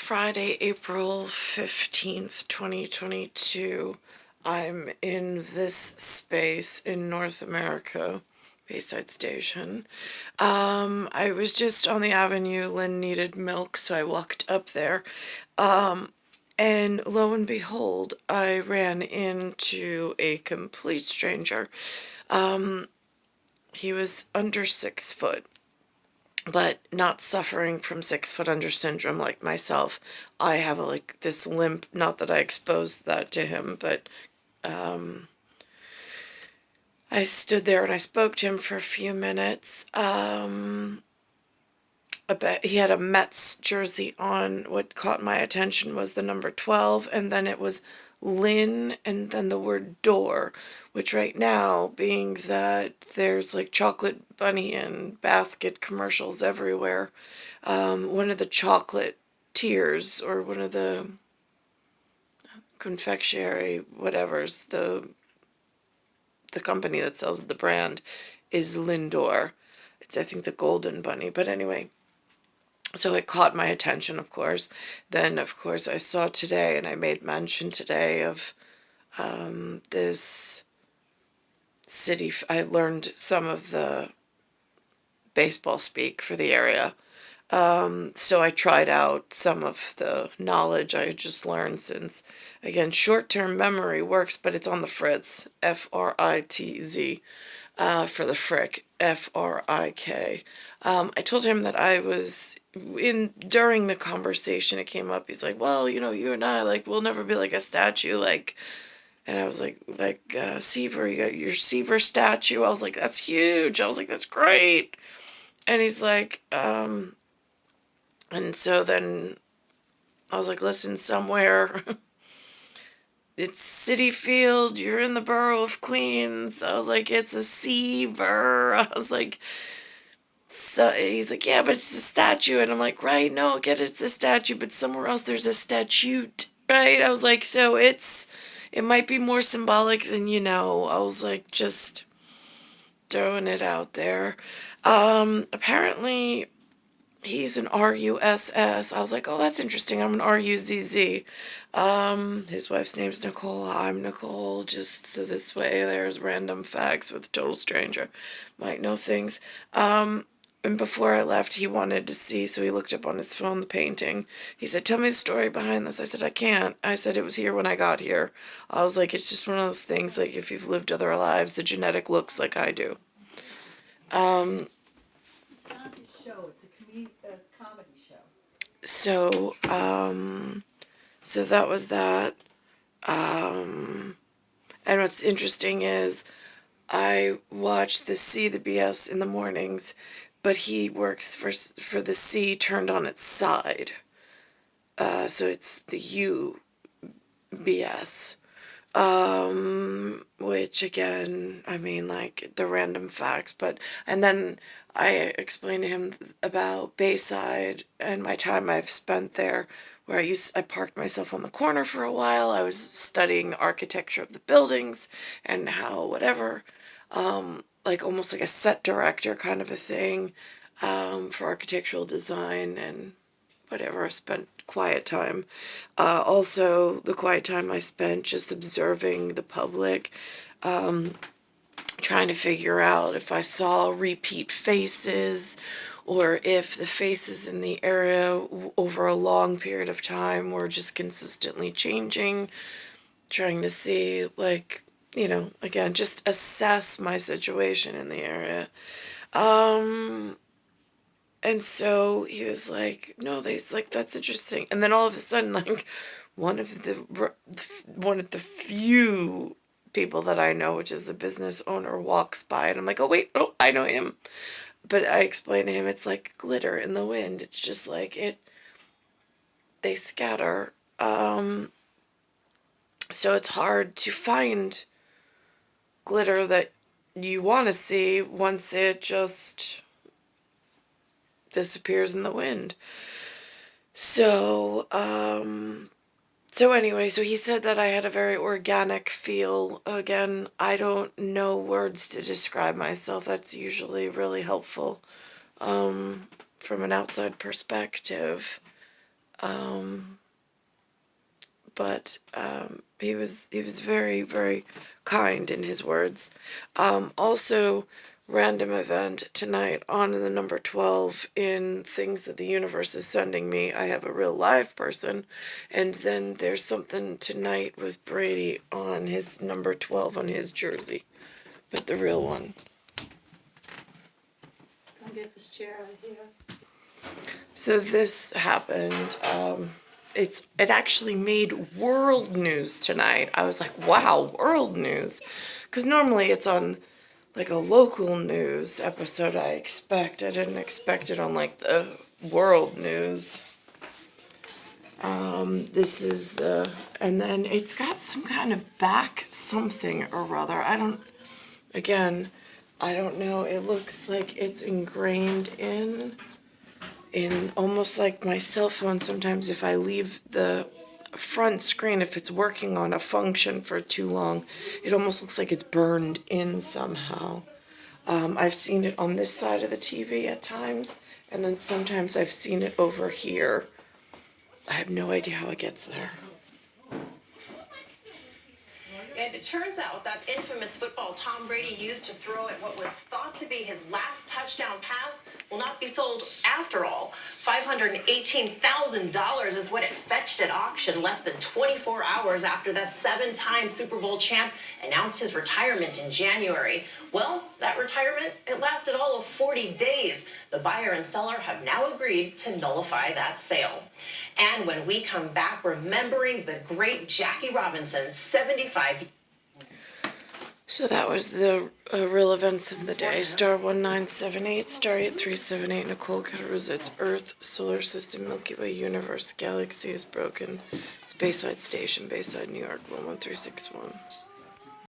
Friday, April 15th, 2022. I'm in this space in North America, Bayside Station. I was just on the avenue. Lynn needed milk, so I walked up there. And lo and behold, I ran into a complete stranger. He was under 6 foot, but not suffering from 6 foot under syndrome like myself. I have this limp, not that I exposed that to him, but I stood there and I spoke to him for a few minutes. He had a Mets jersey on. What caught my attention was the number 12, and then it was Lynn, and then the word door, which right now, being that there's like chocolate bunny and basket commercials everywhere, one of the chocolate tiers, or one of the confectionery whatevers, the company that sells the brand, is Lindor. It's, I think, the golden bunny, but anyway. So it caught my attention, of course. Then, of course, I saw today, and I made mention today of this city. I learned some of the baseball speak for the area. So I tried out some of the knowledge I just learned since, again, short-term memory works, but it's on the fritz, F-R-I-T-Z, for the frick, F-R-I-K. I told him that I was during the conversation, it came up, he's like, well, you and I, we'll never be like a statue, and I was like, Seaver, you got your Seaver statue. I was like, that's huge. I was like, that's great. And he's like, and so then I was like, listen, somewhere, it's City Field, you're in the borough of Queens. I was like, it's a Seaver. I was like, so he's like, yeah, but it's a statue. And I'm like, right, no, I get it's a statue, but somewhere else there's a statute, right? I was like, so it might be more symbolic than I was like, just throwing it out there. Apparently he's an R-U-S-S. I was like, oh, that's interesting. I'm an R-U-Z-Z. His wife's name's Nicole. I'm Nicole. Just so this way there's random facts with a total stranger. Might know things. And before I left, he wanted to see, so he looked up on his phone the painting. He said, tell me the story behind this. I said, I can't. I said, it was here when I got here. I was like, it's just one of those things, like, if you've lived other lives, the genetic looks like I do. It's not his show. It's a comedy show. So that was that. And what's interesting is I watch the BS in the mornings, but he works for the C turned on its side. So it's the UBS. Which again, I mean, like the random facts, and then I explained to him about Bayside and my time I've spent there, where I parked myself on the corner for a while. I was studying the architecture of the buildings and how whatever, like almost like a set director kind of a thing, for architectural design and whatever. I spent quiet time. Also, the quiet time I spent just observing the public, trying to figure out if I saw repeat faces or if the faces in the area over a long period of time were just consistently changing, trying to see, again, just assess my situation in the area. And so he was like, no, that's interesting. And then all of a sudden, one of the few people that I know, which is a business owner, walks by, and I'm like, oh, wait, oh, I know him. But I explained to him, it's like glitter in the wind. It's just like they scatter. So it's hard to find glitter that you want to see once it just disappears in the wind. So anyway, so he said that I had a very organic feel. Again, I don't know words to describe myself. That's usually really helpful from an outside perspective. But he was very, very kind in his words. Also, random event tonight on the number 12 in things that the universe is sending me. I have a real live person, and then there's something tonight with Brady on his number 12 on his jersey, but the real one. Come get this chair out of here. So this happened. It actually made world news tonight. I was like, wow, world news, because normally it's on like a local news episode. I didn't expect it on like the world news. This is and then it's got some kind of back something or other. I don't know. It looks like it's ingrained in almost like my cell phone. Sometimes if I leave the front screen, if it's working on a function for too long, it almost looks like it's burned in somehow. I've seen it on this side of the TV at times, and then sometimes I've seen it over here. I have no idea how it gets there. And it turns out that infamous football Tom Brady used to throw at what was thought to be his last touchdown pass will not be sold after all. $518,000 is what it fetched at auction less than 24 hours after the 7-time Super Bowl champ announced his retirement in January. Well, that retirement, it lasted all of 40 days. The buyer and seller have now agreed to nullify that sale. And when we come back, remembering the great Jackie Robinson's 75. So that was the real events of the day. Star 1978, Star 8378, Nicole, Cattaruzza. It's Earth, Solar System, Milky Way, Universe, Galaxy is broken. It's Bayside Station, Bayside, New York, 11361.